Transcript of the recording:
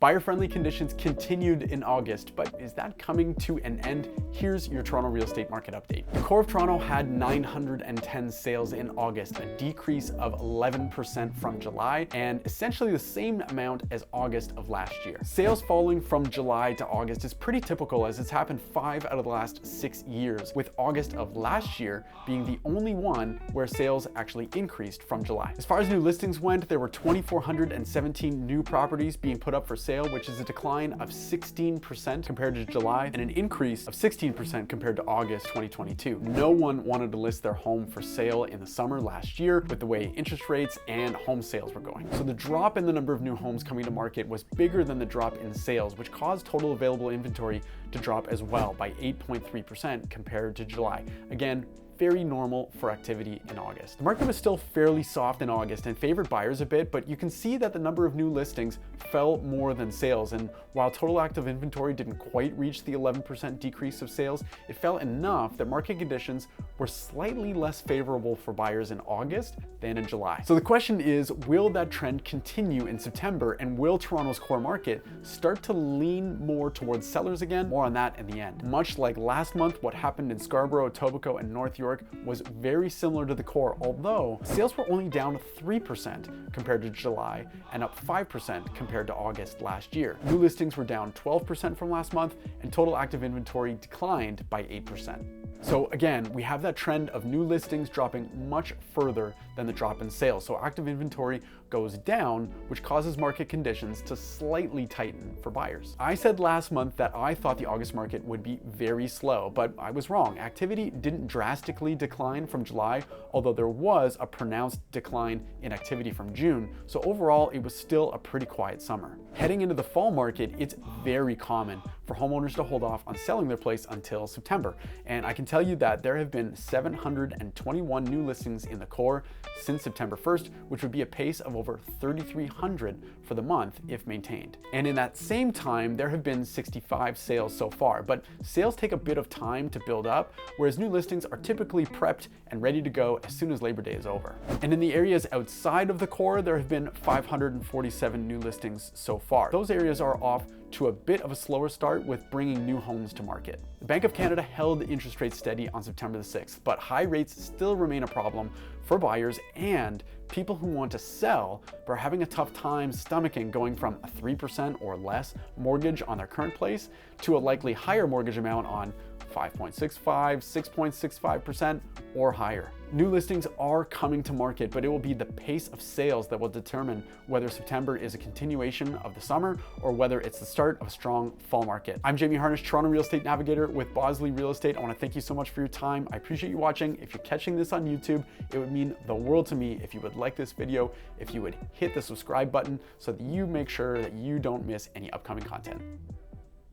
Buyer-friendly conditions continued in August, but is that coming to an end? Here's your Toronto real estate market update. The core of Toronto had 910 sales in August, a decrease of 11% from July, and essentially the same amount as August of last year. Sales falling from July to August is pretty typical, as it's happened 5 out of the last 6 years, with August of last year being the only one where sales actually increased from July. As far as new listings went, there were 2,417 new properties being put up for sale, which is a decline of 16% compared to July and an increase of 16% compared to August 2022. No one wanted to list their home for sale in the summer last year with the way interest rates and home sales were going. So the drop in the number of new homes coming to market was bigger than the drop in sales, which caused total available inventory to drop as well by 8.3% compared to July. Again, very normal for activity in August. The market was still fairly soft in August and favored buyers a bit, but you can see that the number of new listings fell more than sales. And while total active inventory didn't quite reach the 11% decrease of sales, it fell enough that market conditions were slightly less favorable for buyers in August than in July. So the question is, will that trend continue in September, and will Toronto's core market start to lean more towards sellers again? More on that in the end. Much like last month, what happened in Scarborough, Etobicoke, and North York was very similar to the core, although sales were only down 3% compared to July and up 5% compared to August last year. New listings were down 12% from last month, and total active inventory declined by 8%. So again, we have that trend of new listings dropping much further than the drop in sales. So active inventory goes down, which causes market conditions to slightly tighten for buyers. I said last month that I thought the August market would be very slow, but I was wrong. Activity didn't drastically decline from July, although there was a pronounced decline in activity from June. So overall, it was still a pretty quiet summer. Heading into the fall market, it's very common for homeowners to hold off on selling their place until September. And I can tell you that there have been 721 new listings in the core since September 1st, which would be a pace of over 3,300 for the month if maintained. And in that same time, there have been 65 sales so far, but sales take a bit of time to build up, whereas new listings are typically prepped and ready to go as soon as Labor Day is over. And in the areas outside of the core, there have been 547 new listings so far. Those areas are off to a bit of a slower start with bringing new homes to market. The Bank of Canada held interest rates steady on September the 6th, but high rates still remain a problem for buyers and people who want to sell but are having a tough time stomaching going from a 3% or less mortgage on their current place to a likely higher mortgage amount on 5.65, 6.65% or higher. New listings are coming to market, but it will be the pace of sales that will determine whether September is a continuation of the summer or whether it's the start of a strong fall market. I'm Jamie Harnish, Toronto Real Estate Navigator with Bosley Real Estate. I want to thank you so much for your time. I appreciate you watching. If you're catching this on YouTube, it would mean the world to me if you would like this video, if you would hit the subscribe button so that you make sure that you don't miss any upcoming content.